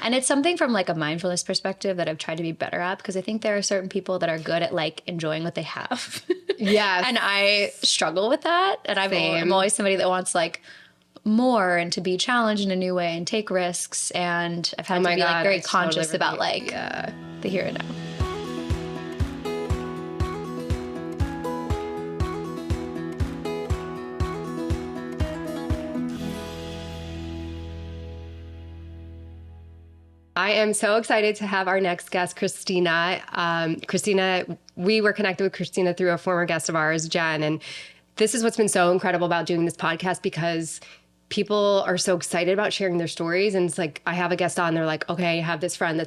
And it's something from like a mindfulness perspective that I've tried to be better at, because I think there are certain people that are good at like enjoying what they have. Yes. And I struggle with that. And I'm always somebody that wants like more and to be challenged in a new way and take risks. And I've had to be like very conscious about like the here and now. I am so excited to have our next guest, Christina. We were connected with Christina through a former guest of ours, Jen. And this is what's been so incredible about doing this podcast, because people are so excited about sharing their stories. And it's like, I have a guest on, they're like, okay, I have this friend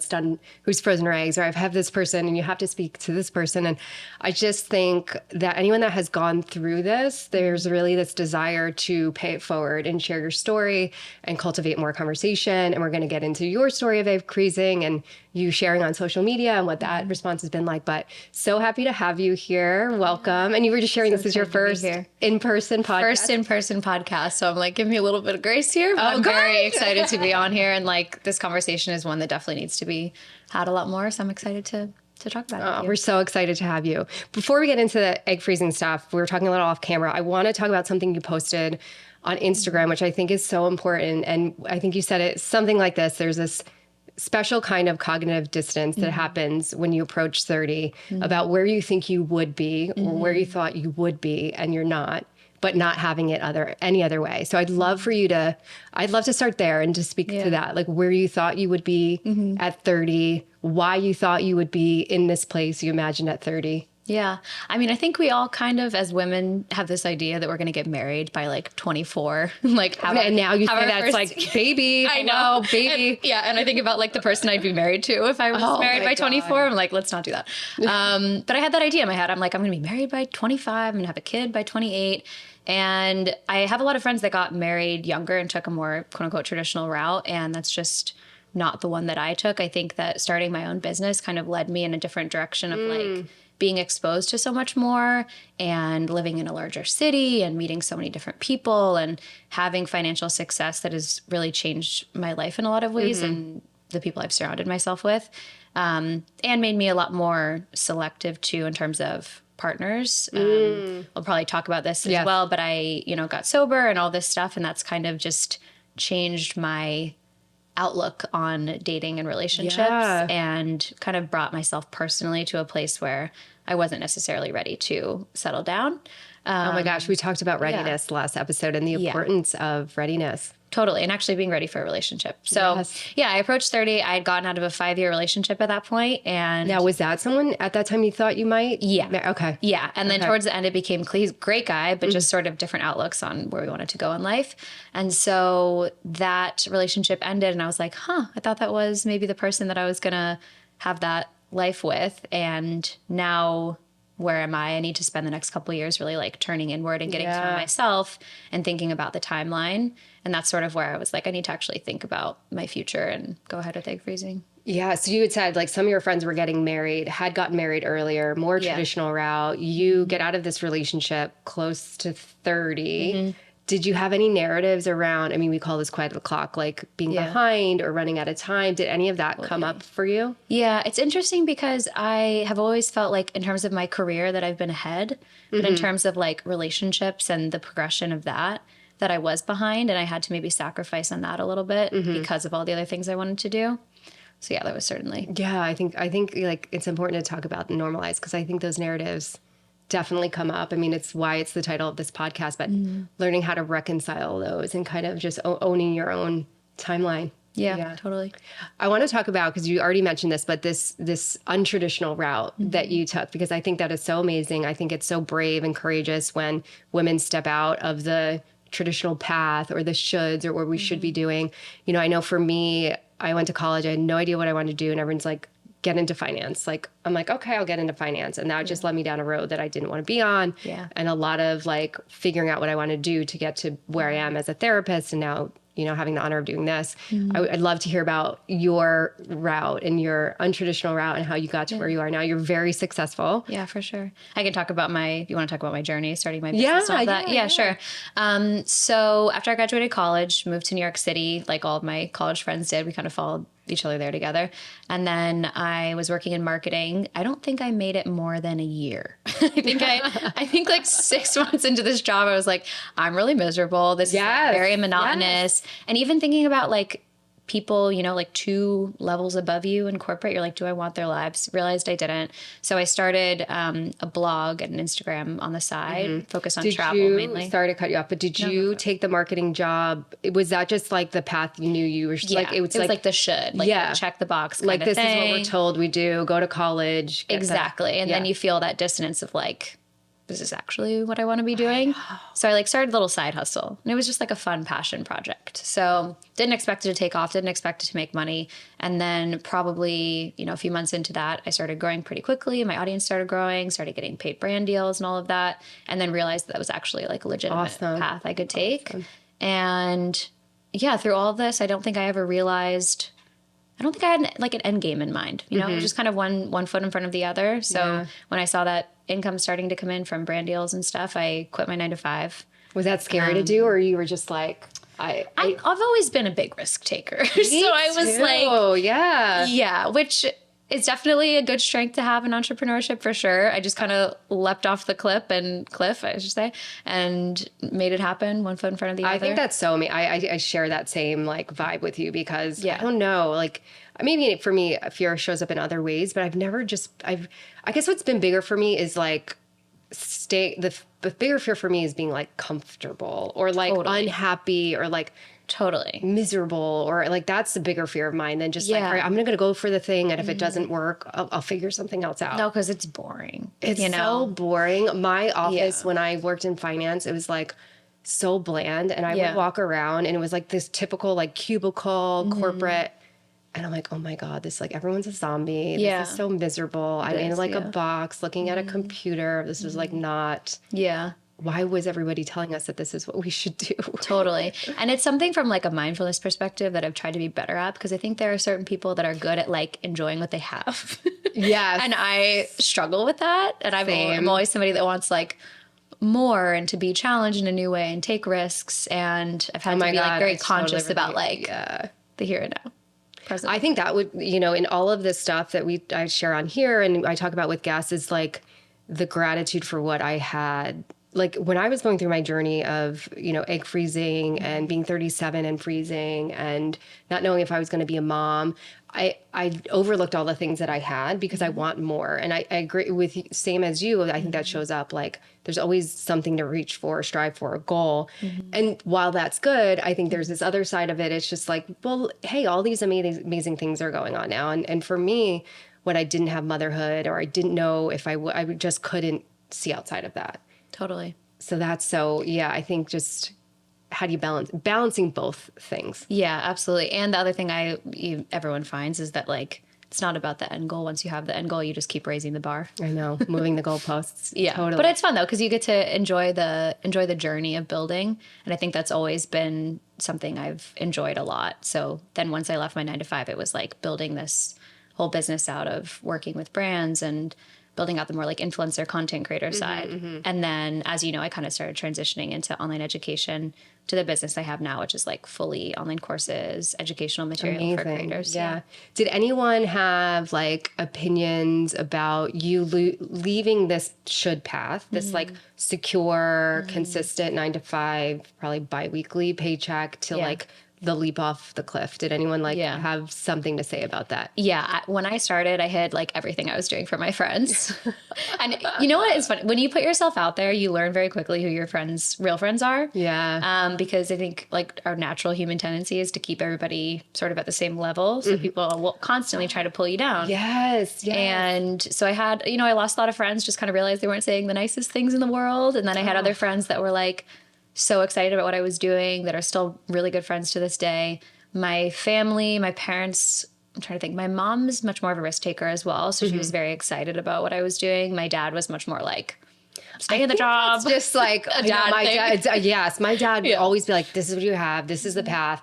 who's frozen her eggs, or I have this person and you have to speak to this person. And I just think that anyone that has gone through this, there's really this desire to pay it forward and share your story and cultivate more conversation. And we're going to get into your story of egg freezing and you sharing on social media and what that response has been like. But so happy to have you here. Welcome. And you were just sharing this is your first in-person podcast. First in-person podcast. So I'm like, give me a little bit of grace here. But I'm very excited to be on here. And like, this conversation is one that definitely needs to be had a lot more. So I'm excited to talk about it with you. We're so excited to have you. Before we get into the egg freezing stuff, we were talking a little off camera. I want to talk about something you posted on Instagram, which I think is so important. And I think you said it something like this. There's this special kind of cognitive distance that happens when you approach 30 about where you think you would be or where you thought you would be and you're not, but not having it any other way. So I'd love to start there and to speak to that, like where you thought you would be at 30, why you thought you would be in this place you imagined at 30. Yeah. I mean, I think we all kind of, as women, have this idea that we're going to get married by like 24. And now you say that's like, baby. I know. Baby. And I think about like the person I'd be married to if I was married by 24. I'm like, let's not do that. But I had that idea in my head. I'm like, I'm going to be married by 25. I'm going to have a kid by 28. And I have a lot of friends that got married younger and took a more quote unquote traditional route. And that's just not the one that I took. I think that starting my own business kind of led me in a different direction of like being exposed to so much more and living in a larger city and meeting so many different people and having financial success that has really changed my life in a lot of ways and the people I've surrounded myself with, and made me a lot more selective too in terms of partners. We'll probably talk about this as well, but I, got sober and all this stuff, and that's kind of just changed my outlook on dating and relationships and kind of brought myself personally to a place where I wasn't necessarily ready to settle down. Oh my gosh, we talked about readiness last episode and the importance of readiness. Totally. And actually being ready for a relationship. So I approached 30. I had gotten out of a 5-year relationship at that point. And now, was that someone at that time you thought you might? Yeah. Okay. Yeah. And then towards the end, it became he's a great guy, but just sort of different outlooks on where we wanted to go in life. And so that relationship ended and I was like, I thought that was maybe the person that I was going to have that life with. And now where am I? I need to spend the next couple of years really like turning inward and getting to know myself and thinking about the timeline. And that's sort of where I was like, I need to actually think about my future and go ahead with egg freezing. Yeah. So you had said like some of your friends were getting married, had gotten married earlier, more traditional route. You get out of this relationship close to 30. Did you have any narratives around, I mean, we call this quiet of the clock, like being behind or running out of time? Did any of that come up for you? Yeah, it's interesting because I have always felt like in terms of my career that I've been ahead, but in terms of like relationships and the progression of that I was behind, and I had to maybe sacrifice on that a little bit because of all the other things I wanted to do. So yeah, that was certainly. Yeah, I think like it's important to talk about and normalize, because I think those narratives definitely come up. I mean, it's why it's the title of this podcast, but learning how to reconcile those and kind of just owning your own timeline. Yeah, totally. I want to talk about, because you already mentioned this, but this untraditional route that you took, because I think that is so amazing. I think it's so brave and courageous when women step out of the traditional path or the shoulds or what we should be doing. I know for me, I went to college, I had no idea what I wanted to do, and everyone's like, get into finance. Like, I'm like, okay, I'll get into finance. And that just led me down a road that I didn't want to be on. Yeah. And a lot of like figuring out what I want to do to get to where I am as a therapist. And now, having the honor of doing this, I'd love to hear about your route and your untraditional route and how you got to where you are now. You're very successful. Yeah, for sure. I can talk about you want to talk about my journey, starting my business and all that? Yeah, sure. So after I graduated college, moved to New York City, like all of my college friends did, we kind of followed each other there together. And then I was working in marketing. I don't think I made it more than a year. I think like 6 months into this job, I was like, I'm really miserable. This is like very monotonous. And even thinking about like people, you know, like 2 levels above you in corporate, you're like, do I want their lives? Realized I didn't. So I started a blog and an Instagram on the side, focused on travel mainly. Sorry to cut you off, but did you take the marketing job? Was that just like the path you knew you were like, it was like the should, like check the box kind like of this thing. is what we're told we do, go to college. Exactly. And then you feel that dissonance of like, is this actually what I want to be doing? So I like started a little side hustle, and it was just like a fun passion project. So didn't expect it to take off, didn't expect it to make money. And then probably, you know, a few months into that, I started growing pretty quickly. My audience started growing, started getting paid brand deals and all of that. And then realized that was actually like a legitimate path I could take. And yeah, through all of this, I don't think I ever realized, I don't think I had like an end game in mind, you know, it was just kind of one foot in front of the other. So when I saw that income starting to come in from brand deals and stuff, I quit my 9-to-5. Was that scary to do, or you were just like, I've always been a big risk taker. So I was like, oh yeah, which is definitely a good strength to have in entrepreneurship for sure. I just kind of leapt off the cliff, I should say, and made it happen, one foot in front of the other. I think that's so me. I share that same like vibe with you because I don't know, like maybe for me, fear shows up in other ways, but I've never I guess what's been bigger for me is like the bigger fear for me is being like comfortable or like unhappy or like miserable, or like that's the bigger fear of mine than just like, all right, I'm going to go for the thing. And if it doesn't work, I'll figure something else out. No, because it's boring. It's so boring. My office, when I worked in finance, it was like so bland. And I would walk around and it was like this typical like cubicle corporate. And I'm like, oh my God, this like everyone's a zombie. This is so miserable. I'm in like a box looking at a computer. This was like not. Why was everybody telling us that this is what we should do? Totally. And it's something from like a mindfulness perspective that I've tried to be better at, because I think there are certain people that are good at like enjoying what they have. And I struggle with that. And I'm always somebody that wants like more and to be challenged in a new way and take risks. And I've had to be like very conscious about like the here and now. Present. I think that would, you know, in all of this stuff that I share on here and I talk about with guests is like the gratitude for what I had. Like when I was going through my journey of, you know, egg freezing and being 37 and freezing and not knowing if I was going to be a mom, I overlooked all the things that I had because I want more. And I agree with you, same as you. I think that shows up like there's always something to reach for, strive for, a goal. And while that's good, I think there's this other side of it. It's just like, well, hey, all these amazing things are going on now. And for me, when I didn't have motherhood or I didn't know if I just couldn't see outside of that. Totally. So that's I think just how do you balancing both things? Yeah, absolutely. And the other thing everyone finds is that like, it's not about the end goal. Once you have the end goal, you just keep raising the bar. I know, moving the goalposts. Totally. But it's fun though, because you get to enjoy the journey of building. And I think that's always been something I've enjoyed a lot. So then once I left my 9-to-5, it was like building this whole business out of working with brands and building out the more like influencer content creator side. And then, as you know, I kind of started transitioning into online education to the business I have now, which is like fully online courses, educational material for creators. Yeah. Did anyone have like opinions about you leaving this should path, this like secure, consistent 9-to-5, probably biweekly paycheck to like the leap off the cliff? Did anyone like have something to say about that? Yeah. When I started, I hid like everything I was doing for my friends. And you know what is funny? When you put yourself out there, you learn very quickly who your real friends are. Yeah. Because I think like our natural human tendency is to keep everybody sort of at the same level. So people will constantly try to pull you down. Yes. And so I had, I lost a lot of friends, just kind of realized they weren't saying the nicest things in the world. And then I had other friends that were like, so excited about what I was doing, that are still really good friends to this day. My family, my parents, I'm trying to think. My mom's much more of a risk taker as well. So she was very excited about what I was doing. My dad was much more like, stay in the job. It's just like a dad thing. Yes, my dad would always be like, this is what you have. This is the path.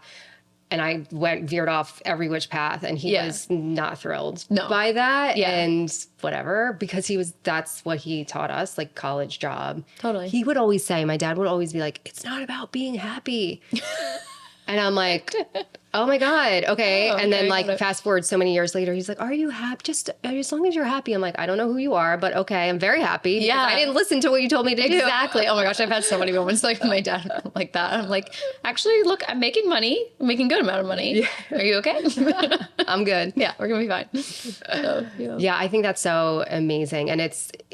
And I veered off every which path, and he was not thrilled by that. And whatever, because that's what he taught us, like college job. Totally. He would always say, my dad would always be like, it's not about being happy. And I'm like, oh my God. Okay. Oh, and then okay, like got it. fast forward so many years later, he's like, are you happy? Just as long as you're happy. I'm like, I don't know who you are, but okay. I'm very happy. because Yeah. I didn't listen to what you told me to do. Exactly. Oh my gosh, I've had so many moments like my dad like that. I'm like, actually, look, I'm making money. I'm making a good amount of money. Yeah. Are you okay? I'm good. Yeah, we're gonna be fine. So, Yeah, I think that's so amazing. And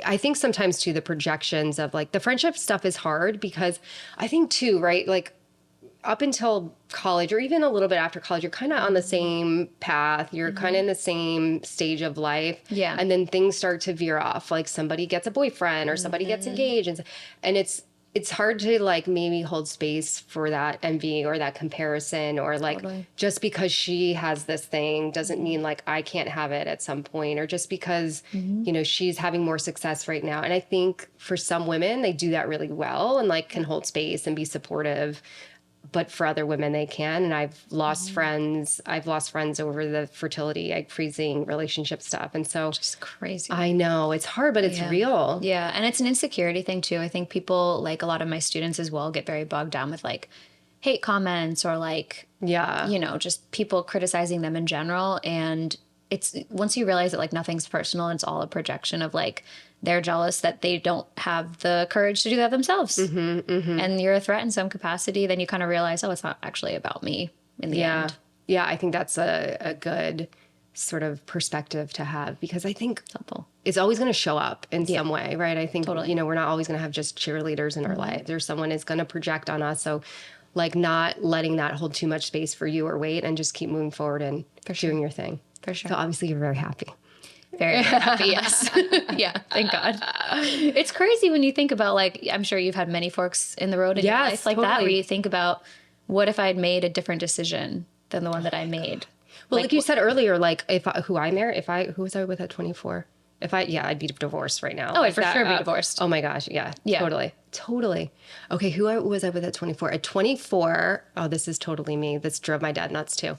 I think sometimes too, the projections of like the friendship stuff is hard because I think too, right? Like up until college or even a little bit after college, you're kind of on the same path. You're kind of in the same stage of life. Yeah. And then things start to veer off. Like somebody gets a boyfriend or somebody gets engaged. And it's hard to like maybe hold space for that envy or that comparison or like just because she has this thing doesn't mean like I can't have it at some point or just because, you know, she's having more success right now. And I think for some women, they do that really well and like can hold space and be supportive. But for other women, they can. And I've lost friends. I've lost friends over the fertility, egg freezing, relationship stuff. And so it's crazy. I know it's hard, but it's real. Yeah. And it's an insecurity thing too. I think people, like a lot of my students as well, get very bogged down with like hate comments or like, you know, just people criticizing them in general. And it's once you realize that like nothing's personal, it's all a projection of like, they're jealous that they don't have the courage to do that themselves. And you're a threat in some capacity. Then you kind of realize, oh, it's not actually about me in the end. Yeah, I think that's a good sort of perspective to have because I think it's always going to show up in some way, right? I think, you know, we're not always going to have just cheerleaders in our lives. There's someone is going to project on us. So like not letting that hold too much space for you or wait and just keep moving forward and doing your thing. For sure. So obviously you're very happy. Very happy, yes. Yeah, thank God. It's crazy when you think about, like, I'm sure you've had many forks in the road in your life like that, where you think about, what if I'd made a different decision than the one that I made? Well, like you said earlier, like who was I with at 24? I'd be divorced right now. Oh, I'd for sure be divorced. Oh my gosh, yeah, totally. Okay, who was I with at 24? At 24, oh, this is totally me. This drove my dad nuts too.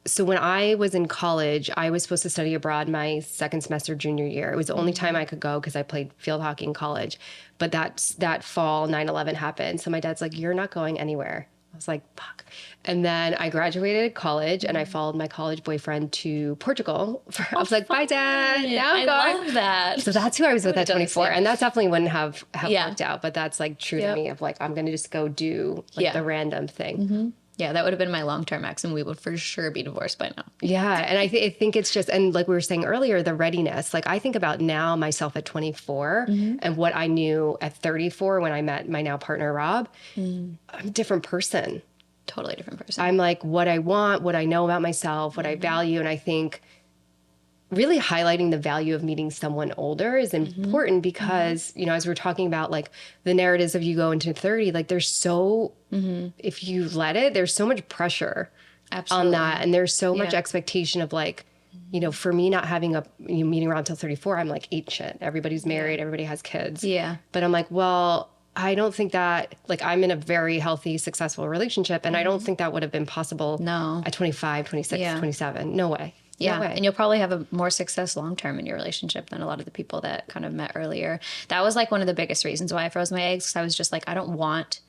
So when I was in college, I was supposed to study abroad my second semester junior year. It was the only time I could go because I played field hockey in college. But that fall, 9/11 happened. So my dad's like, you're not going anywhere. I was like, fuck. And then I graduated college and I followed my college boyfriend to Portugal. I was like, bye, Dad. Now I'm going. Love that. So that's who I was with at 24. And that definitely wouldn't have worked out. But that's like true to me of like, I'm going to just go do like the random thing. Yeah, that would have been my long-term ex, and we would for sure be divorced by now. Yeah, and I think it's just, and like we were saying earlier, the readiness. Like I think about now myself at 24 and what I knew at 34 when I met my now partner, Rob. I'm a different person. Totally different person. I'm like what I want, what I know about myself, what I value, and I think really highlighting the value of meeting someone older is important because, you know, as we're talking about like the narratives of you go into 30, like there's so, if you let it, there's so much pressure on that. And there's so much expectation of like, you know, for me not having meeting around till 34, I'm like ancient. Everybody's married, everybody has kids. Yeah. But I'm like, well, I don't think that, like, I'm in a very healthy, successful relationship. And I don't think that would have been possible at 25, 26, 27. No way. Yeah. No way. And you'll probably have a more success long-term in your relationship than a lot of the people that kind of met earlier. That was like one of the biggest reasons why I froze my eggs. Cause I was just like, I don't want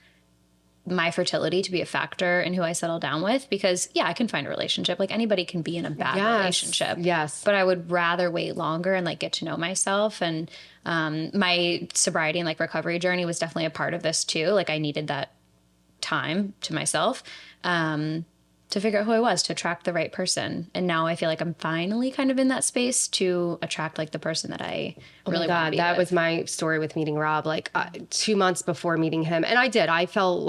my fertility to be a factor in who I settle down with because I can find a relationship. Like anybody can be in a bad relationship. Yes. But I would rather wait longer and like get to know myself. And my sobriety and like recovery journey was definitely a part of this too. Like I needed that time to myself to figure out who I was, to attract the right person. And now I feel like I'm finally kind of in that space to attract like the person that I really want to be that with. was my story with meeting Rob, like 2 months before meeting him. And I fell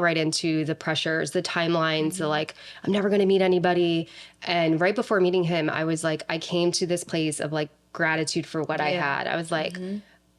right into the pressures, the timelines, the like, I'm never going to meet anybody. And right before meeting him, I was like, I came to this place of like gratitude for what I had. I was like,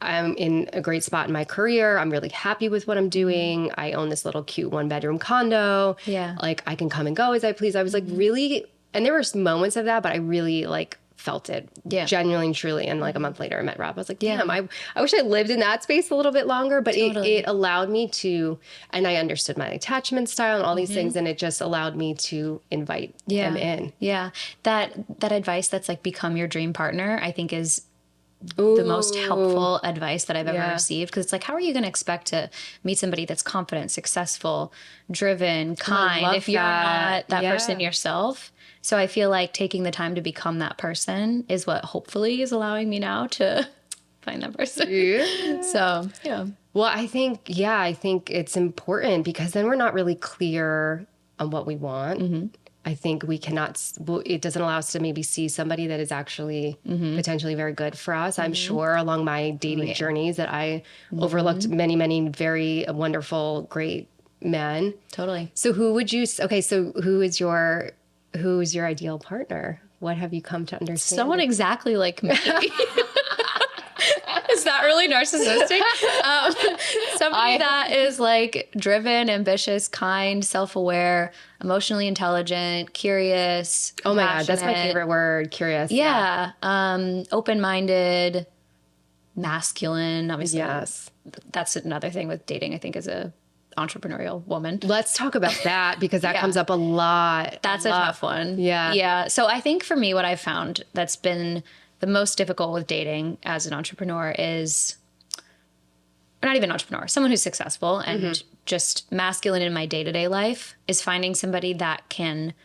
I'm in a great spot in my career. I'm really happy with what I'm doing. I own this little cute 1-bedroom condo. Yeah. Like I can come and go as I please. I was like really, and there were moments of that, but I really like felt it genuinely and truly. And like a month later I met Rob. I was like, damn, I wish I lived in that space a little bit longer, but it allowed me to, and I understood my attachment style and all these things. And it just allowed me to invite them in. Yeah. That advice that's like become your dream partner, I think is the most helpful advice that I've ever received. Because it's like, how are you going to expect to meet somebody that's confident, successful, driven, kind if you're not that person yourself? So I feel like taking the time to become that person is what hopefully is allowing me now to find that person. Yeah. So, yeah. Well, I think it's important because then we're not really clear on what we want. I think it doesn't allow us to maybe see somebody that is actually potentially very good for us. I'm sure along my dating journeys that I overlooked many, many very wonderful, great men. Totally. So who is your ideal partner? What have you come to understand? Someone exactly like me. Is that really narcissistic? Somebody that is like driven, ambitious, kind, self-aware, emotionally intelligent, curious. Oh my God, that's my favorite word, curious. Yeah. Open-minded, masculine. Obviously, yes. That's another thing with dating, I think, as a entrepreneurial woman. Let's talk about that because that comes up a lot. That's a tough one. Yeah. Yeah. So I think for me, what I've found that's been the most difficult with dating as an entrepreneur is, or not even entrepreneur, someone who's successful and just masculine in my day-to-day life, is finding somebody that can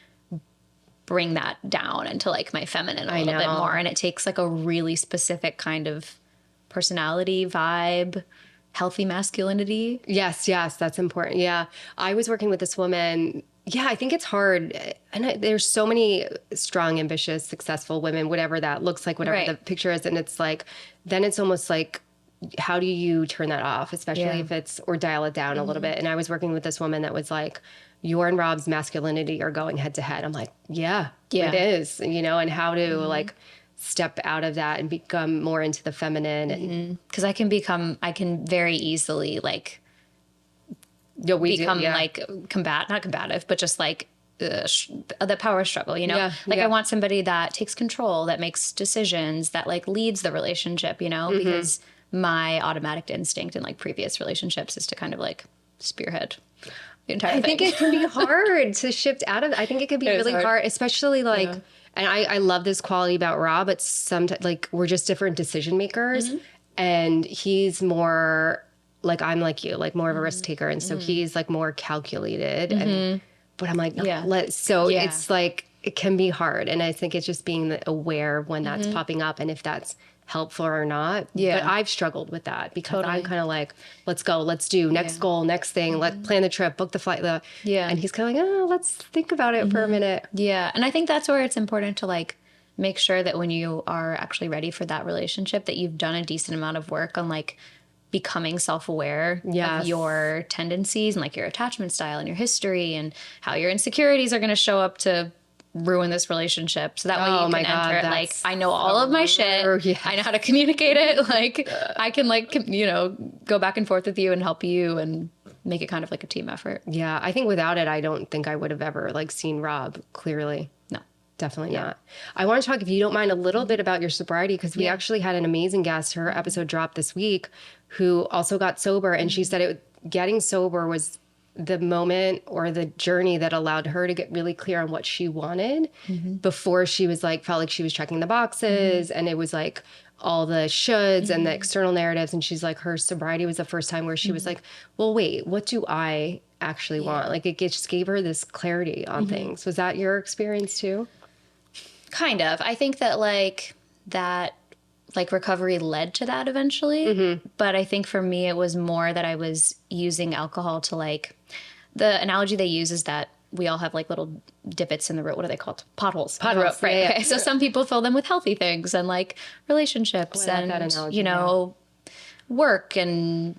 bring that down into like my feminine a little bit more. And it takes like a really specific kind of personality, vibe, healthy masculinity. Yes, that's important. Yeah. I was working with this woman. Yeah, I think it's hard. And there's so many strong, ambitious, successful women, whatever that looks like, whatever the picture is. And it's like, then it's almost like, how do you turn that off? Especially if or dial it down a little bit. And I was working with this woman that was like, your and Rob's masculinity are going head to head. I'm like, yeah, it is, and how to like step out of that and become more into the feminine. Because I can very easily like, become like not combative, but just like the power struggle, I want somebody that takes control, that makes decisions, that like leads the relationship, because my automatic instinct in like previous relationships is to kind of like spearhead the entire thing. I think it can be hard to shift out of. I think it can be really hard, especially like, and I love this quality about Rob, but sometimes like we're just different decision makers, and he's more like, I'm like you, like more of a risk taker. And so he's like more calculated. But I'm like, it's like, it can be hard. And I think it's just being aware of when that's popping up and if that's helpful or not. Yeah. But I've struggled with that because I'm kind of like, let's go, let's do next goal, next thing, let's plan the trip, book the flight. And he's kind of like, oh, let's think about it for a minute. Yeah. And I think that's where it's important to like make sure that when you are actually ready for that relationship, that you've done a decent amount of work on like becoming self-aware of your tendencies and like your attachment style and your history and how your insecurities are going to show up to ruin this relationship. So that way you can enter it like, I know all of my shit. Yes. I know how to communicate it. Like I can like, go back and forth with you and help you and make it kind of like a team effort. Yeah. I think without it, I don't think I would have ever like seen Rob clearly. No. Definitely not. I want to talk, if you don't mind, a little bit about your sobriety, because we actually had an amazing guest. Her episode dropped this week, who also got sober. And she said getting sober was the moment or the journey that allowed her to get really clear on what she wanted before she was like, felt like she was checking the boxes. And it was like all the shoulds and the external narratives. And she's like, her sobriety was the first time where she was like, well, wait, what do I actually want? Like it just gave her this clarity on things. Was that your experience too? Kind of. I think that recovery led to that eventually. But I think for me, it was more that I was using alcohol to like, the analogy they use is that we all have like little divots in the road. What are they called? Potholes. Potholes. Right. Yeah. Okay. So some people fill them with healthy things and like relationships and, analogy, work and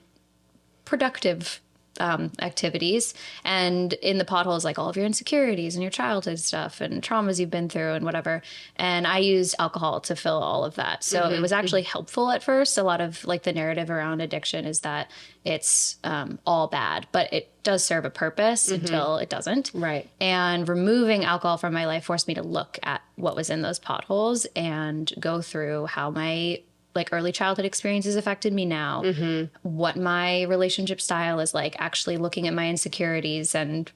productive activities, and in the potholes, like all of your insecurities and your childhood stuff and traumas you've been through and whatever. And I used alcohol to fill all of that. So it was actually helpful at first. A lot of like the narrative around addiction is that it's all bad, but it does serve a purpose until it doesn't. Right. And removing alcohol from my life forced me to look at what was in those potholes and go through how my like early childhood experiences affected me now, what my relationship style is like, actually looking at my insecurities and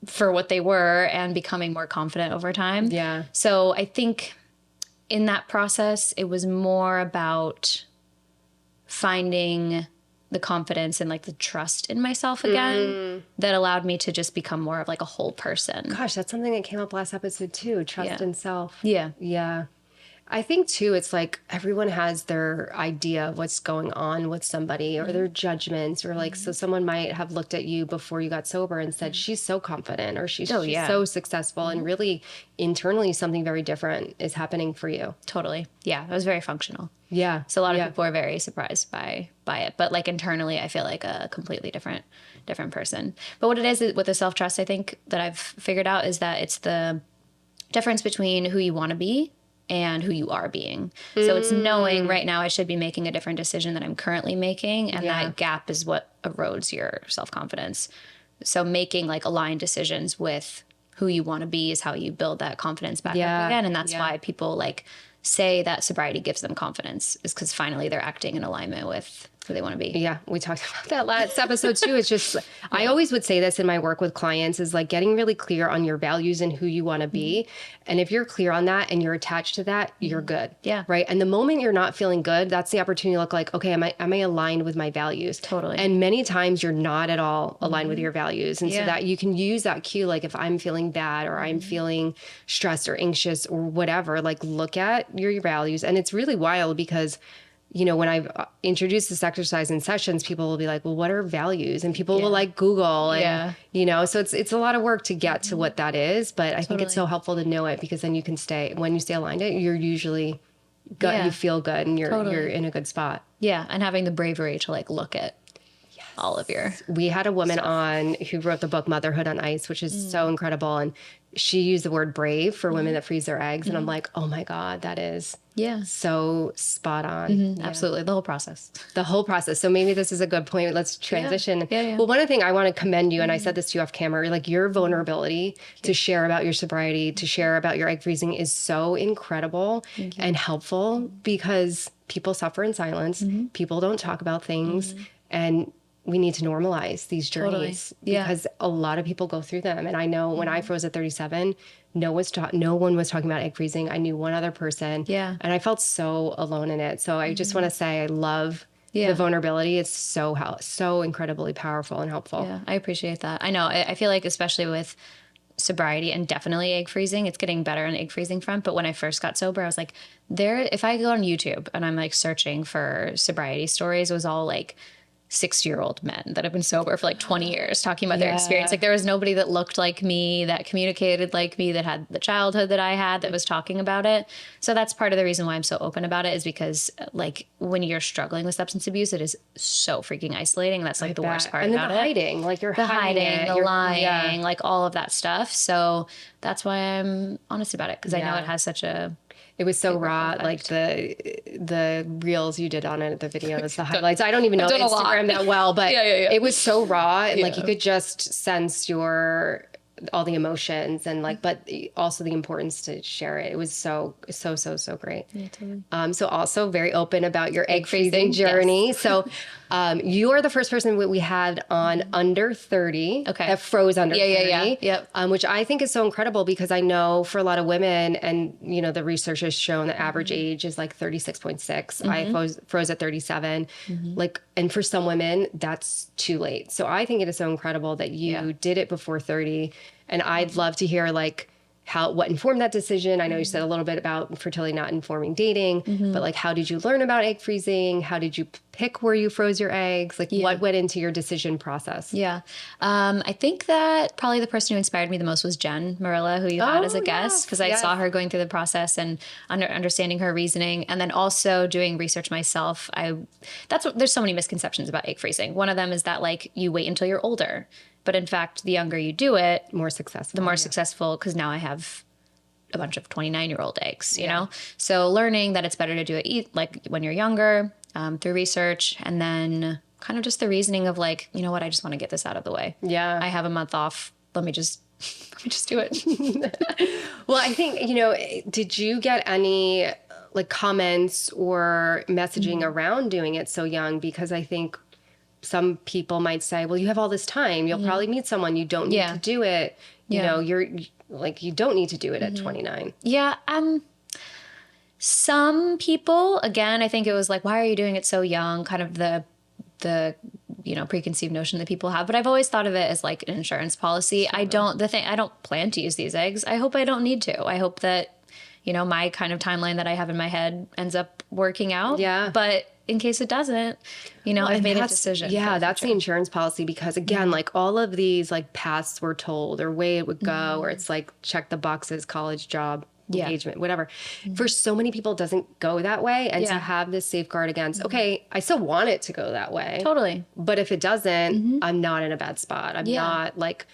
for what they were and becoming more confident over time. Yeah. So I think in that process, it was more about finding the confidence and like the trust in myself again that allowed me to just become more of like a whole person. Gosh, that's something that came up last episode too. Trust in self. Yeah. Yeah. I think too, it's like everyone has their idea of what's going on with somebody or their judgments or like, so someone might have looked at you before you got sober and said, she's so confident or she's so successful. And really internally something very different is happening for you. Totally. Yeah. I was very functional. Yeah. So a lot of people are very surprised by it, but like internally I feel like a completely different person. But what it is with the self-trust, I think that I've figured out is that it's the difference between who you want to be and who you are being. So it's knowing right now I should be making a different decision than I'm currently making. And that gap is what erodes your self-confidence. So making like aligned decisions with who you want to be is how you build that confidence back up again. And that's why people like say that sobriety gives them confidence, is because finally they're acting in alignment with who they want to be. Yeah, we talked about that last episode too. It's just, I always would say this in my work with clients is like getting really clear on your values and who you want to be. And if you're clear on that and you're attached to that, you're good. Yeah. Right. And the moment you're not feeling good, that's the opportunity to look like, okay, am I aligned with my values? Totally. And many times you're not at all aligned with your values. And so that you can use that cue, like if I'm feeling bad or I'm feeling stressed or anxious or whatever, like look at your values. And it's really wild because when I've introduced this exercise in sessions, people will be like, well, what are values? And people will like Google and, so it's a lot of work to get to what that is. But I think it's so helpful to know it because then you can when you stay aligned, you're usually good, you feel good and you're in a good spot. Yeah. And having the bravery to like look at all of your We had a woman on who wrote the book Motherhood on Ice, which is so incredible. And she used the word brave for women that freeze their eggs. And I'm like, oh my God, that is so spot on. Absolutely. The whole process. So maybe this is a good point. Let's transition. Well, one thing I want to commend you, and I said this to you off camera, like your vulnerability to share about your sobriety, to share about your egg freezing is so incredible and helpful because people suffer in silence. People don't talk about things. And we need to normalize these journeys because a lot of people go through them. And I know when I froze at 37, no one was talking about egg freezing. I knew one other person. Yeah. And I felt so alone in it. So I just want to say I love the vulnerability. It's so incredibly powerful and helpful. Yeah, I appreciate that. I know. I feel like especially with sobriety and definitely egg freezing, it's getting better on the egg freezing front. But when I first got sober, I was like, if I go on YouTube and I'm like searching for sobriety stories, it was all like 60-year-old men that have been sober for like 20 years talking about their experience. Like there was nobody that looked like me, that communicated like me, that had the childhood that I had, that was talking about it. So that's part of the reason why I'm so open about it, is because like when you're struggling with substance abuse, it is so freaking isolating. That's like the worst part about it. Hiding, like you're hiding, the lying, like all of that stuff. So that's why I'm honest about it, because I know it has such a... It was so raw, effect. Like the reels you did on it, the videos, the highlights. I don't even know Instagram that well, but it was so raw, and like you could just sense all the emotions and like, but also the importance to share it. It was so great. Yeah, totally. So also very open about your egg freezing journey. Yes. So you are the first person we had on under 30 that froze under 30, which I think is so incredible because I know for a lot of women, and the research has shown the average age is like 36.6. I froze at 37. Like, and for some women that's too late. So I think it is so incredible that you did it before 30. And I'd love to hear like what informed that decision. I know you said a little bit about fertility not informing dating, but like how did you learn about egg freezing? How did you pick where you froze your eggs? Like what went into your decision process? Yeah. I think that probably the person who inspired me the most was Jen Marilla, who you had as a guest, because I saw her going through the process and understanding her reasoning, and then also doing research myself. There's so many misconceptions about egg freezing. One of them is that like you wait until you're older. But in fact, the younger you do it, the more successful, because now I have a bunch of 29-year-old eggs, you know? So learning that it's better to do it like when you're younger, through research, and then kind of just the reasoning of like, you know what, I just want to get this out of the way. Yeah. I have a month off. Let me just do it. Well, I think, did you get any like comments or messaging around doing it so young? Because I think some people might say, well, you have all this time. You'll probably meet someone. You don't need to do it. You know, you're like, you don't need to do it at 29. Yeah. Some people, again, I think it was like, why are you doing it so young? Kind of the preconceived notion that people have. But I've always thought of it as like an insurance policy. Sure. I don't plan to use these eggs. I hope I don't need to. I hope that, my kind of timeline that I have in my head ends up working out. Yeah. But in case it doesn't, I've made a decision. Yeah, that's the insurance policy because again, like all of these like paths we're told or way it would go, or it's like check the boxes, college, job, engagement, whatever. For so many people, it doesn't go that way. And to have this safeguard against, okay, I still want it to go that way. Totally. But if it doesn't, I'm not in a bad spot. I'm not like,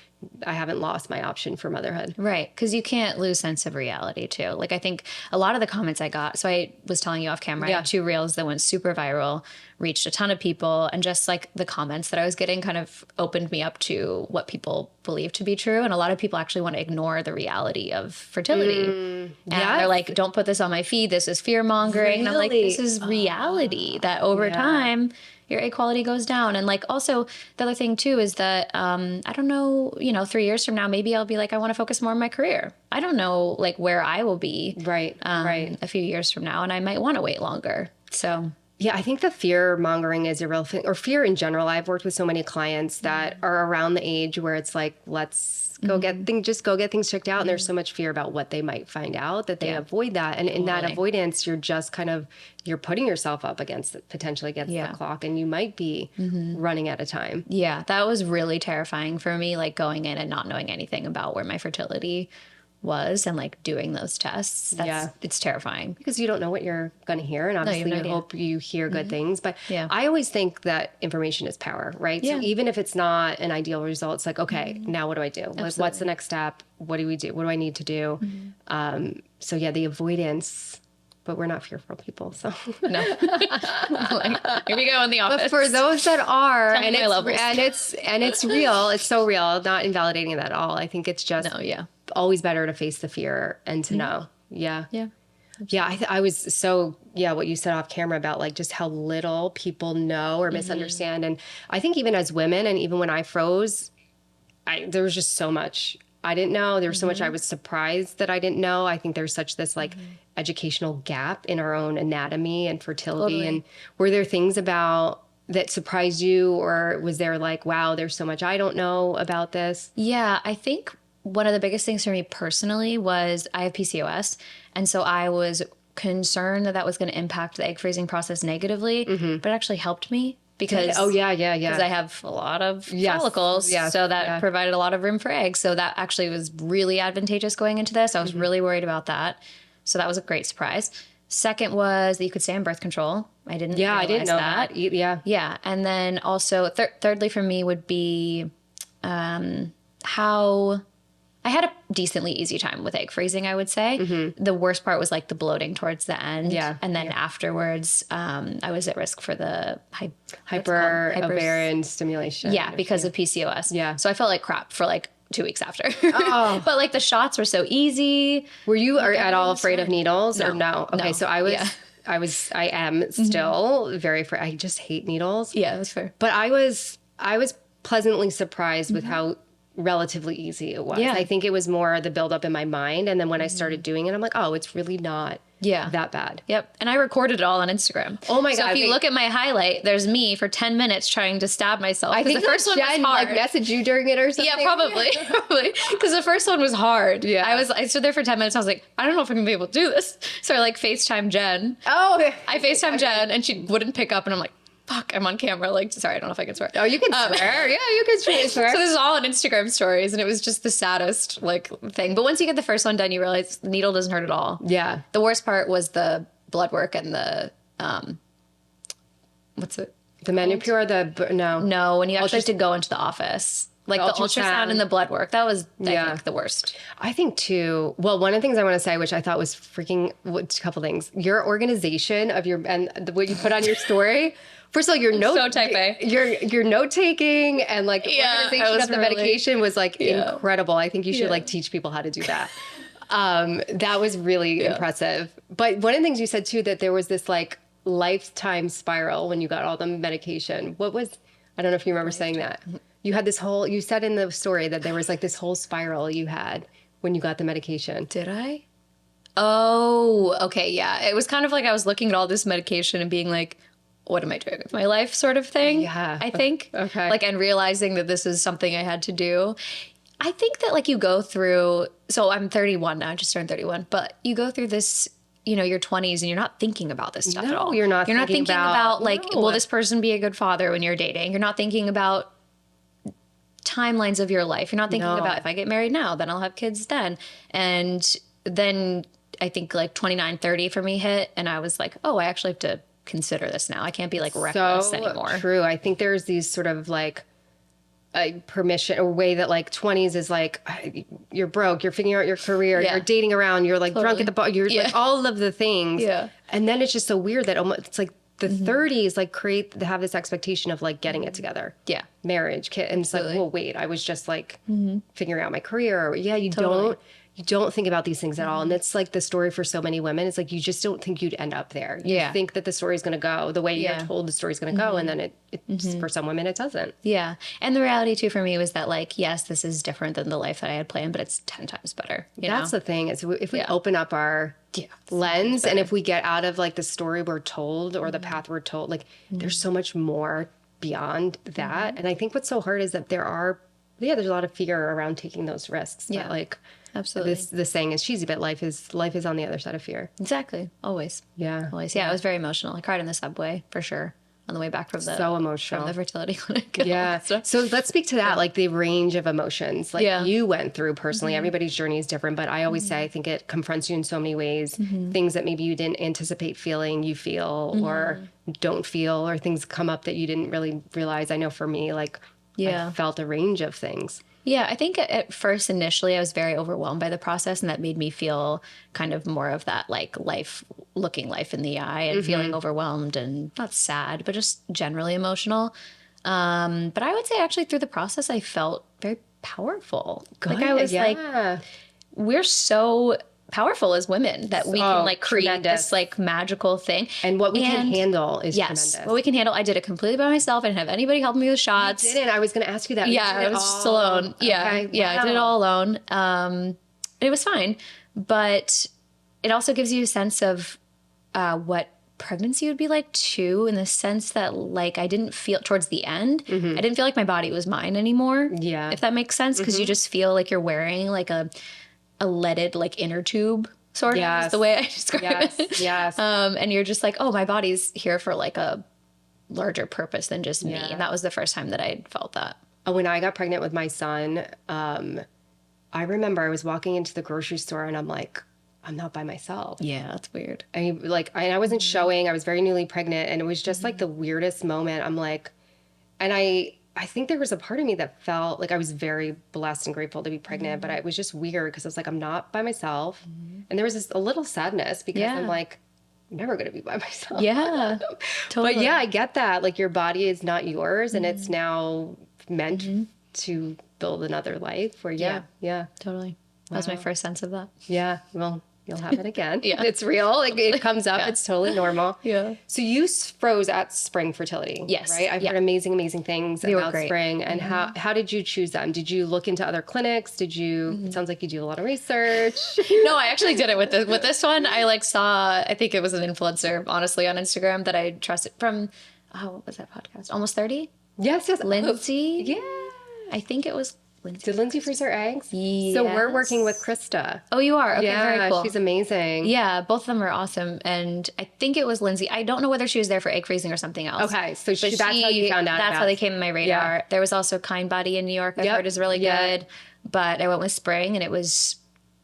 I haven't lost my option for motherhood. Right. Because you can't lose sense of reality too. Like I think a lot of the comments I got, so I was telling you off camera, I had 2 reels that went super viral, reached a ton of people, and just like the comments that I was getting kind of opened me up to what people believe to be true. And a lot of people actually want to ignore the reality of fertility. And they're like, don't put this on my feed. This is fear mongering. Really? And I'm like, this is reality that over time your egg quality goes down. And like also the other thing too is that I don't know, 3 years from now, maybe I'll be like, I want to focus more on my career. I don't know like where I will be a few years from now, and I might want to wait longer. So yeah, I think the fear mongering is a real thing, or fear in general. I've worked with so many clients that are around the age where it's like, let's go get things checked out. And there's so much fear about what they might find out that they avoid that. And in that avoidance, you're just you're putting yourself up potentially against the clock, and you might be running out of time. Yeah, that was really terrifying for me, like going in and not knowing anything about where my fertility was and like doing those tests. It's terrifying because you don't know what you're going to hear, and obviously you hope you hear good things, but I always think that information is power, right? So even if it's not an ideal result, it's like, okay, now what do I do? What's the next step? What do we do? What do I need to do? So the avoidance, but we're not fearful people, so no. Like, here we go in the office. But for those that are, and it's real, it's so real, not invalidating it at all. I think it's just always better to face the fear and to know. Yeah. I was so, what you said off camera about like just how little people know or misunderstand. And I think even as women, and even when I froze, there was just so much I didn't know. There was so much I was surprised that I didn't know. I think there's such this like educational gap in our own anatomy and fertility. Totally. And were there things about that surprised you, or was there like, wow, there's so much I don't know about this? Yeah, I think one of the biggest things for me personally was I have PCOS. And so I was concerned that was going to impact the egg freezing process negatively, but it actually helped me because because I have a lot of follicles, so that provided a lot of room for eggs. So that actually was really advantageous going into this. I was really worried about that. So that was a great surprise. Second was that you could stay on birth control. I didn't realize know that. Yeah. And then also thirdly for me would be how I had a decently easy time with egg freezing, I would say. The worst part was like the bloating towards the end. And then afterwards, I was at risk for the hyper ovarian stimulation. Yeah, because of PCOS. Yeah. So I felt like crap for like 2 weeks after. But like the shots were so easy. Were you at all afraid of needles or no? Okay, no. So I am still very afraid. I just hate needles. Yeah, that's fair. But I was pleasantly surprised with how relatively easy it was. I think it was more the buildup in my mind. And then when I started doing it, I'm like, oh, it's really not that bad. Yep. And I recorded it all on Instagram. Oh my God. So if you look at my highlight, there's me for 10 minutes trying to stab myself. I think the first one was hard. Like messaged you during it or something. Yeah, probably. Because the first one was hard. Yeah. I stood there for 10 minutes. I was like, I don't know if I'm going to be able to do this. So I like FaceTime Jen. I FaceTime Jen and she wouldn't pick up. And I'm like, fuck, I'm on camera. Like, sorry, I don't know if I can swear. Oh, you can swear. Yeah, you can swear. So this is all on Instagram stories, and it was just the saddest like thing. But once you get the first one done, you realize the needle doesn't hurt at all. Yeah. The worst part was the blood work and the what's it? The manipure. No, when you actually have to go into the office. Like the ultrasound and the blood work. That was, I think, the worst. I think, too. Well, one of the things I want to say, which I thought was a couple things. Your organization of what you put on your story. First of all, your note. So type A. Your note taking and like organization of the medication was like incredible. I think you should like teach people how to do that. That was really impressive. But one of the things you said, too, that there was this like lifetime spiral when you got all the medication. I don't know if you remember saying that. You had you said in the story that there was like this whole spiral you had when you got the medication. Did I? Oh, okay. Yeah. It was kind of like I was looking at all this medication and being like, what am I doing with my life sort of thing? Yeah. I think. Okay. Like, and realizing that this is something I had to do. I think that like you go through, so I'm 31 now, I just turned 31, but you go through this, your 20s and you're not thinking about this stuff at all. You're not thinking about like, will this person be a good father when you're dating? You're not thinking about timelines of your life. You're not thinking about if I get married now, then I'll have kids then. And then I think like 29, 30 for me hit and I was like, oh, I actually have to consider this now. I can't be like reckless anymore. True. I think there's these sort of like a permission or way that like 20s is like you're broke, you're figuring out your career, you're dating around, you're like drunk at the bar, you're like all of the things. Yeah. And then it's just so weird that almost it's like the 30s like have this expectation of like getting it together. Yeah. Marriage, kid. And it's like, well, wait, I was just like figuring out my career. Yeah, you don't think about these things at all. And that's like the story for so many women. It's like, you just don't think you'd end up there. You think that the story's going to go the way you're told the story's going to go. And then it for some women, it doesn't. Yeah. And the reality too, for me was that like, yes, this is different than the life that I had planned, but it's 10 times better. That's the thing is if we open up our lens and if we get out of like the story we're told or the path we're told, like there's so much more beyond that. And I think what's so hard is that there's a lot of fear around taking those risks. Yeah. That, like, absolutely. The saying is cheesy, but life is on the other side of fear. Exactly. Always. Yeah. Always. Yeah. I was very emotional. I cried in the subway for sure on the way back from so emotional from the fertility clinic. Yeah. So let's speak to that, like the range of emotions like you went through personally. Everybody's journey is different, but I always say I think it confronts you in so many ways. Things that maybe you didn't anticipate feeling, you feel or don't feel, or things come up that you didn't really realize. I know for me, like I felt a range of things. Yeah, I think at first, initially, I was very overwhelmed by the process, and that made me feel kind of more of that like looking life in the eye and feeling overwhelmed and not sad, but just generally emotional. But I would say actually through the process, I felt very powerful. Good, like I was like, we're so powerful as women that we can like create this like magical thing. And what we can handle is tremendous. What we can handle. I did it completely by myself. I didn't have anybody help me with shots. You didn't. I was going to ask you that. Yeah, I was just alone. Yeah. Okay. Yeah. Wow. I did it all alone. It was fine, but it also gives you a sense of what pregnancy would be like too, in the sense that like I didn't feel towards the end, I didn't feel like my body was mine anymore. Yeah. If that makes sense. Because you just feel like you're wearing like a leaded like inner tube sort of is the way I describe it. Yes. And you're just like, oh, my body's here for like a larger purpose than just me. And that was the first time that I felt that. When I got pregnant with my son, I remember I was walking into the grocery store and I'm like, I'm not by myself. Yeah, that's weird. I wasn't showing. I was very newly pregnant, and it was just like the weirdest moment. I'm like, and I think there was a part of me that felt like I was very blessed and grateful to be pregnant, but it was just weird because I was like, I'm not by myself. And there was a little sadness because I'm like, I'm never going to be by myself. Yeah, totally. But yeah, I get that. Like your body is not yours and it's now meant to build another life where, totally. That was my first sense of that. Yeah. Well, you'll have it again. It's real. Like it comes up. It's totally normal. Yeah. So you froze at Spring Fertility. Yes. Right? I've heard amazing things about Spring. And how did you choose them? Did you look into other clinics? Did you, it sounds like you do a lot of research. No, I actually did it with this one. I like saw, I think it was an influencer, honestly, on Instagram that I trusted from, what was that podcast? Almost 30? Yes. Lindsay. Yeah. I think it was Lindsay. Did Lindsay freeze her eggs? Yes. So we're working with Krista. Oh, you are? Okay, very cool. She's amazing. Yeah, both of them are awesome. And I think it was Lindsay. I don't know whether she was there for egg freezing or something else. Okay, so that's how you found out. That's how they came in my radar. Yeah. There was also Kind Body in New York. I've heard is really good. But I went with Spring, and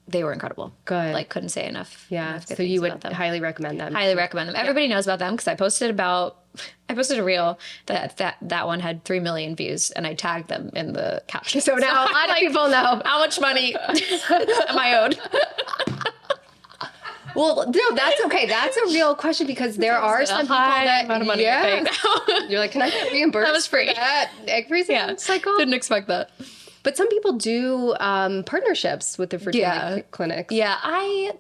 they were incredible. Good. Like, couldn't say enough. Yeah. So you would highly recommend them. Highly recommend them. Everybody knows about them because I posted a reel that one had 3 million views, and I tagged them in the caption. So now a lot of people know how much money am I owed. Well, no, that's okay. That's a real question because there are some people that amount of money you're like, can I get reimbursed? That was free. Egg freezing cycle? Didn't expect that. But some people do partnerships with the fertility clinics. Yeah, I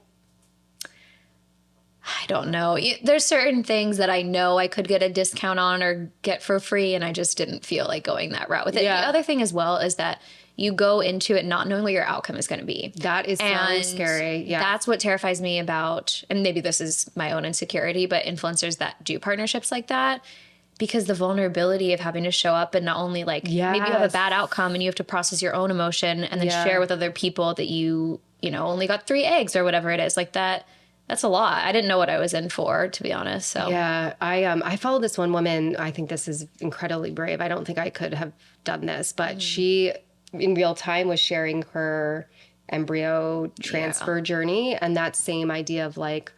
don't know. There's certain things that I know I could get a discount on or get for free, and I just didn't feel like going that route with it. The other thing as well is that you go into it not knowing what your outcome is going to be. That is so scary. Yeah. That's what terrifies me about, and maybe this is my own insecurity, but influencers that do partnerships like that, because the vulnerability of having to show up and not only like, maybe you have a bad outcome and you have to process your own emotion and then share with other people that you only got 3 eggs or whatever it is like that. That's a lot. I didn't know what I was in for, to be honest. So yeah, I follow this one woman. I think this is incredibly brave. I don't think I could have done this, but she in real time was sharing her embryo transfer journey, and that same idea of like,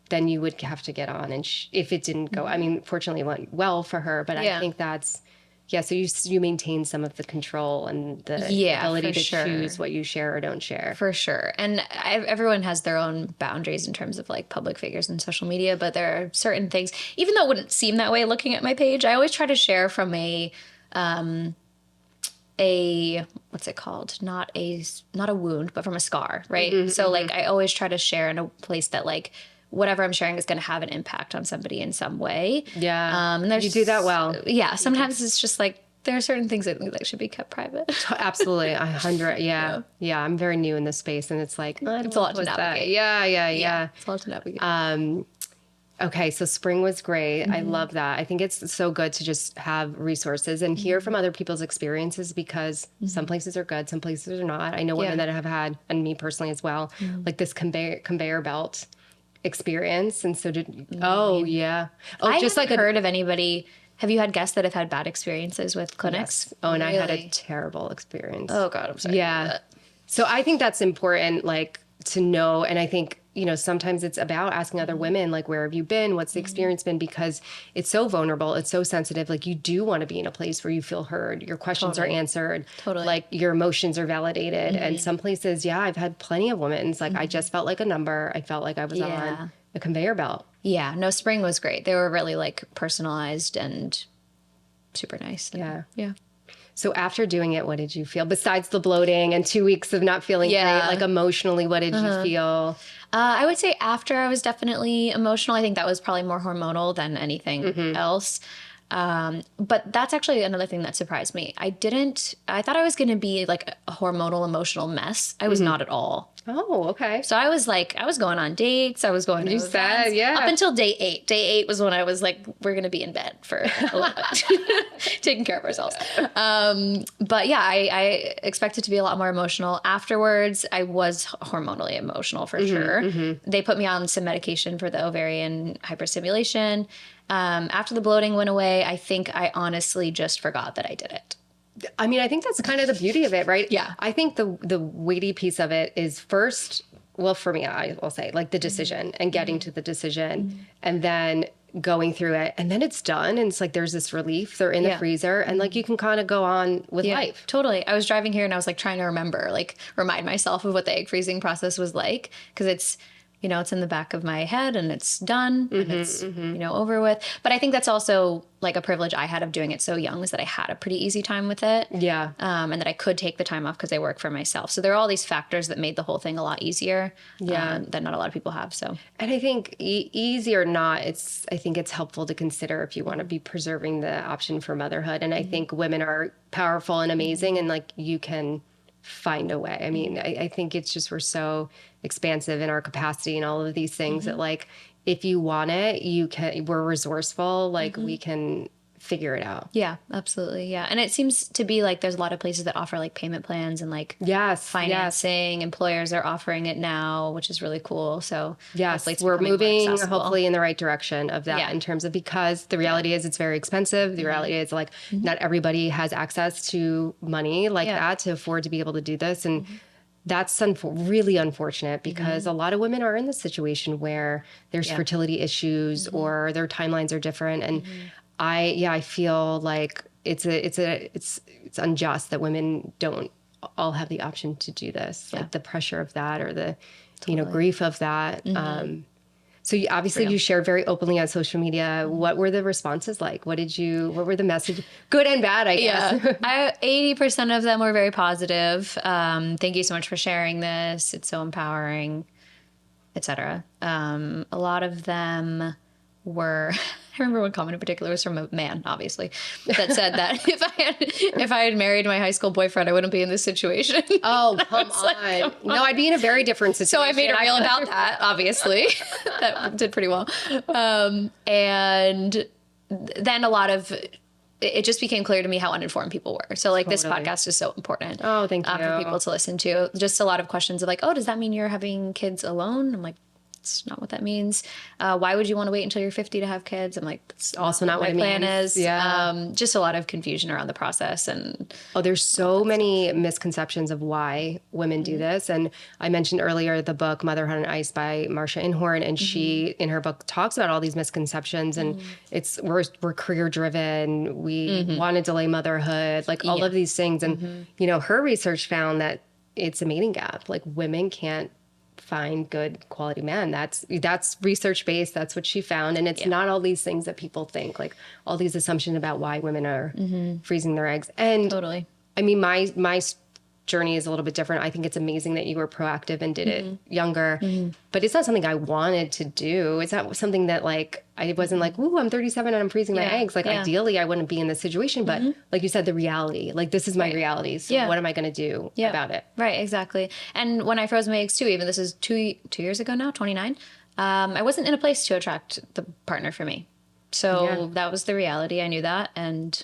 then you would have to get on, and if it didn't go, I mean, fortunately it went well for her, but I think that's. Yeah, so you maintain some of the control and the ability to choose what you share or don't share. For sure. And everyone has their own boundaries in terms of like public figures and social media, but there are certain things, even though it wouldn't seem that way looking at my page, I always try to share from a what's it called? Not a wound, but from a scar, right? So like I always try to share in a place that like whatever I'm sharing is going to have an impact on somebody in some way. Yeah. And you do that well. Yeah. Sometimes it's just like, there are certain things that should be kept private. Absolutely. 100. Yeah. Yeah. I'm very new in this space, and it's like, it's a lot to navigate. Yeah. It's a lot to navigate. Okay. So spring was great. I love that. I think it's so good to just have resources and hear from other people's experiences, because some places are good, some places are not. I know women that have had, and me personally as well, like this conveyor belt experience. And so I just like heard of anybody. Have you had guests that have had bad experiences with clinics? Yes. Oh, and really? I had a terrible experience. Oh God, I'm sorry. Yeah. So I think that's important, like, to know. And I think, sometimes it's about asking other women, like, where have you been? What's the experience been? Because it's so vulnerable. It's so sensitive. Like, you do want to be in a place where you feel heard. Your questions are answered. Totally. Like, your emotions are validated. And some places, I've had plenty of women. Like, I just felt like a number. I felt like I was on a conveyor belt. Yeah. No, spring was great. They were really like personalized and super nice. Yeah. Yeah. So after doing it, what did you feel? Besides the bloating and 2 weeks of not feeling great, like emotionally, what did you feel? I would say after I was definitely emotional. I think that was probably more hormonal than anything else. But that's actually another thing that surprised me. I thought I was going to be like a hormonal, emotional mess. I was not at all. Oh, okay. So I was going on dates. I was going to events. Up until day 8. Day 8 was when I was like, we're going to be in bed for a little bit, taking care of ourselves. But yeah, I expected to be a lot more emotional. Afterwards, I was hormonally emotional for sure. They put me on some medication for the ovarian hyperstimulation. After the bloating went away, I think I honestly just forgot that I did it. I mean, I think that's kind of the beauty of it, right? Yeah. I think the weighty piece of it is first, well, for me, I will say, like the decision and getting to the decision and then going through it, and then it's done. And it's like, there's this relief. They're in the freezer, and like, you can kind of go on with life. Totally. I was driving here and I was like trying to remind myself of what the egg freezing process was like. 'Cause it's, it's in the back of my head and it's done and it's, over with. But I think that's also like a privilege I had of doing it so young, was that I had a pretty easy time with it. Yeah. And that I could take the time off because I work for myself. So there are all these factors that made the whole thing a lot easier. That not a lot of people have. So, and I think easy or not, I think it's helpful to consider if you want to be preserving the option for motherhood. And I think women are powerful and amazing, and like, you can find a way. I mean, I think it's just, we're so expansive in our capacity and all of these things that like, if you want it, we're resourceful, like we can figure it out. Yeah, absolutely. Yeah. And it seems to be like there's a lot of places that offer like payment plans and like financing. Employers are offering it now, which is really cool. So we're moving hopefully in the right direction of that in terms of, because the reality is it's very expensive. The reality is like not everybody has access to money like that to afford to be able to do this. And that's really unfortunate, because a lot of women are in this situation where there's fertility issues or their timelines are different. And I feel like it's unjust that women don't all have the option to do this, like the pressure of that or the, grief of that. So you shared very openly on social media. What were the responses like? What were the messages? Good and bad, I guess. 80% of them were very positive. Thank you so much for sharing this. It's so empowering, etc. A lot of them were I remember one comment in particular was from a man, obviously, that said that if I had married my high school boyfriend, I wouldn't be in this situation. Oh, come on. Like, no, I'd be in a very different situation. So I made a reel about that, obviously. That did pretty well. And then a lot of it just became clear to me how uninformed people were. So like this podcast is so important. Oh, thank you. For people to listen to. Just a lot of questions of like, oh, does that mean you're having kids alone? I'm like, it's not what that means. Why would you want to wait until you're 50 to have kids? I'm like, that's also not what my plan means. is. Yeah. Just a lot of confusion around the process. And there's so many misconceptions of why women do this. And I mentioned earlier the book Motherhood on Ice by Marsha Inhorn, and she in her book talks about all these misconceptions. And we're career driven. We want to delay motherhood, like all of these things. And you know, her research found that it's a mating gap. Like women can't find good quality men. That's research based. That's what she found. And it's not all these things that people think, like all these assumptions about why women are freezing their eggs. And totally. I mean, my journey is a little bit different. I think it's amazing that you were proactive and did it younger, but it's not something I wanted to do. It's not something that like, I wasn't like, ooh, I'm 37 and I'm freezing my eggs. Like ideally I wouldn't be in this situation, but like you said, the reality, like this is my reality. So what am I going to do about it? Right. Exactly. And when I froze my eggs too, even this is two years ago now, 29, I wasn't in a place to attract the partner for me. So that was the reality. I knew that. And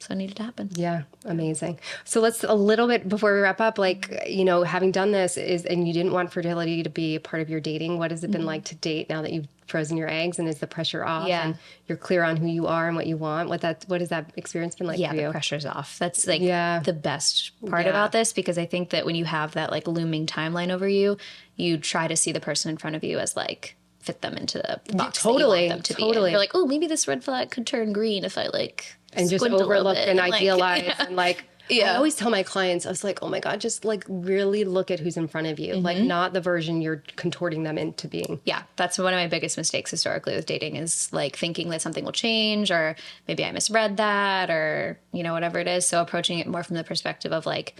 so it needed to happen. Yeah. Amazing. So let's a little bit before we wrap up, like, you know, having done this and you didn't want fertility to be a part of your dating. What has it been like to date now that you've frozen your eggs, and is the pressure off and you're clear on who you are and what you want? What has that experience been like for you? Yeah, the pressure's off. That's like the best part about this, because I think that when you have that like looming timeline over you, you try to see the person in front of you as like fit them into the box that you want them to be in. You're like, oh, maybe this red flag could turn green if I like and just overlook and idealize and like I always tell my clients, I was like, oh my God, just like really look at who's in front of you, like not the version you're contorting them into being. Yeah, that's one of my biggest mistakes historically with dating, is like thinking that something will change, or maybe I misread that, or, you know, whatever it is. So approaching it more from the perspective of like,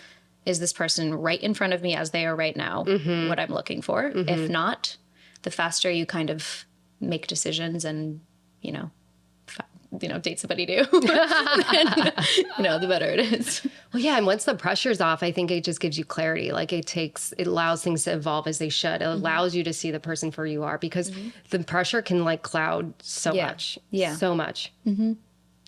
is this person right in front of me as they are right now what I'm looking for? If not, the faster you kind of make decisions and, you know, date somebody new, then, you know, the better it is. Well, yeah. And once the pressure's off, I think it just gives you clarity. Like it allows things to evolve as they should. It allows you to see the person for who you are, because the pressure can like cloud so much. Yeah. So much.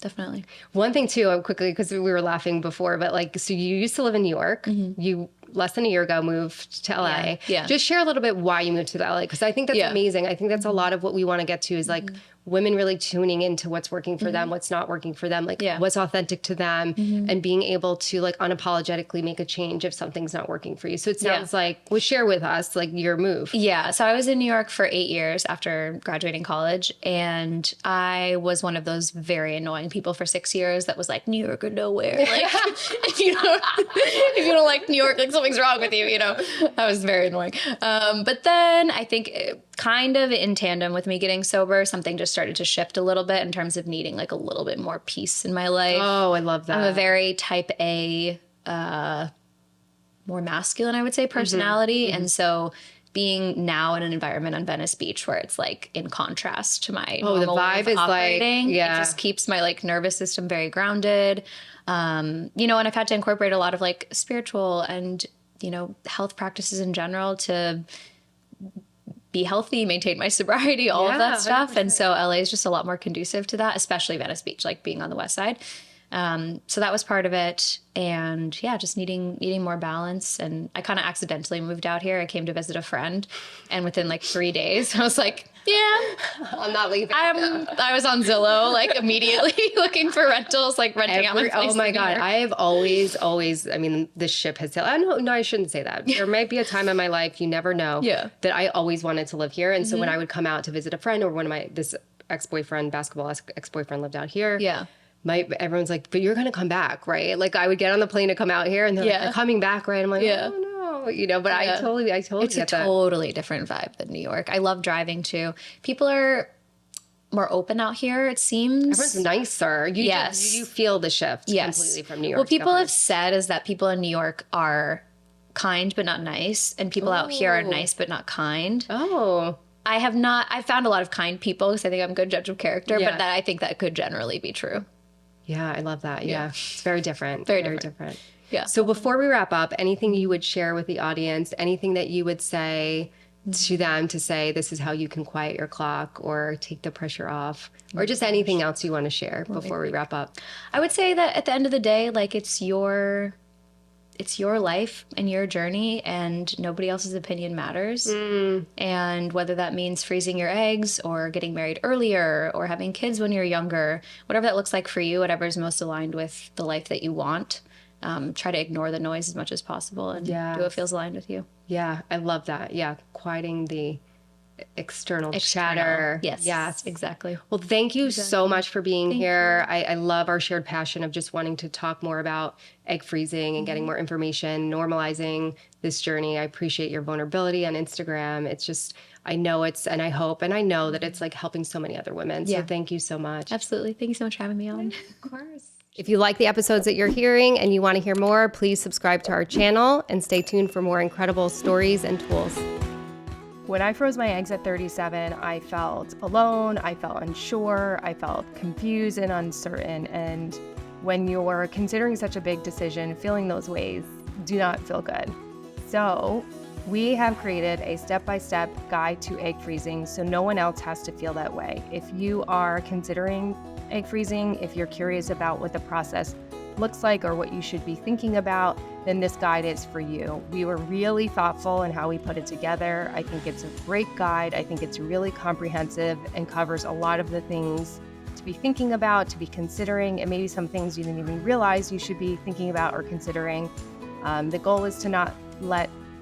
Definitely. One thing too, quickly, because we were laughing before, but like, so you used to live in New York. You less than a year ago moved to LA. Yeah. Just share a little bit why you moved to LA, because I think that's amazing. I think that's a lot of what we want to get to is like women really tuning into what's working for them, what's not working for them, like what's authentic to them, and being able to like unapologetically make a change if something's not working for you. So it sounds like, well, share with us like your move. Yeah. So I was in New York for 8 years after graduating college, and I was one of those very annoying people for 6 years that was like, New York or nowhere. Like if you don't like New York, like something's wrong with you, you know. That was very annoying. But then I think kind of in tandem with me getting sober, something just started to shift a little bit in terms of needing like a little bit more peace in my life. Oh, I love that. I'm a very type A, more masculine, I would say, personality. And so being now in an environment on Venice Beach where it's like in contrast to my normal the vibe is operating, like, it just keeps my like nervous system very grounded. You know, and I've had to incorporate a lot of like spiritual and, you know, health practices in general to be healthy, maintain my sobriety, all of that stuff. 100%. And so LA is just a lot more conducive to that, especially Venice Beach, like being on the West Side. So that was part of it. And yeah, just needing more balance. And I kind of accidentally moved out here. I came to visit a friend, and within like 3 days, I was like, yeah, I'm not leaving. I was on Zillow, like immediately looking for rentals, like renting out my place. Oh my God. I have always, I mean, this ship has sailed. No, I shouldn't say that. There might be a time in my life, you never know, that I always wanted to live here. And so when I would come out to visit a friend, or this basketball ex-boyfriend lived out here. Yeah. Everyone's like, but you're going to come back, right? Like I would get on the plane to come out here, and they're like, "You're coming back, right?" I'm like, oh no, you know, but I totally it's get that. It's a totally different vibe than New York. I love driving too. People are more open out here, it seems. Everyone's nicer. You feel the shift completely from New York. What people have said is that people in New York are kind but not nice, and people out here are nice but not kind. Oh. I've found a lot of kind people because I think I'm a good judge of character, but I think that could generally be true. Yeah, I love that. Yeah. It's very different. Very different. Yeah. So before we wrap up, anything you would share with the audience, anything that you would say to them to say, this is how you can quiet your clock or take the pressure off, or just anything else you want to share before we wrap up? I would say that at the end of the day, like it's your life and your journey, and nobody else's opinion matters. And whether that means freezing your eggs or getting married earlier or having kids when you're younger, whatever that looks like for you, whatever is most aligned with the life that you want, try to ignore the noise as much as possible and do what feels aligned with you. Yeah, I love that. Yeah, quieting the external chatter. Yes, exactly. Well, thank you so much for being here. I love our shared passion of just wanting to talk more about egg freezing and getting more information, normalizing this journey. I appreciate your vulnerability on Instagram. It's just, I know and I hope, and I know that it's like helping so many other women. So thank you so much. Absolutely. Thank you so much for having me on. Of course. If you like the episodes that you're hearing and you want to hear more, please subscribe to our channel and stay tuned for more incredible stories and tools. When I froze my eggs at 37, I felt alone, I felt unsure, I felt confused and uncertain. And when you're considering such a big decision, feeling those ways do not feel good. So we have created a step-by-step guide to egg freezing so no one else has to feel that way. If you are considering egg freezing, if you're curious about what the process looks like or what you should be thinking about, then this guide is for you. We were really thoughtful in how we put it together. I think it's a great guide. I think it's really comprehensive and covers a lot of the things to be thinking about, to be considering, and maybe some things you didn't even realize you should be thinking about or considering. The goal is to not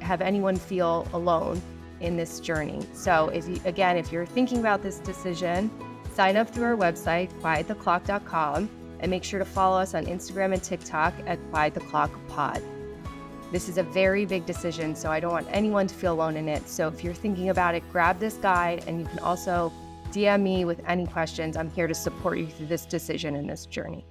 have anyone feel alone in this journey. So if you're thinking about this decision, sign up through our website, quiettheclock.com, and make sure to follow us on Instagram and TikTok at quiettheclockpod. This is a very big decision, so I don't want anyone to feel alone in it. So if you're thinking about it, grab this guide, and you can also DM me with any questions. I'm here to support you through this decision and this journey.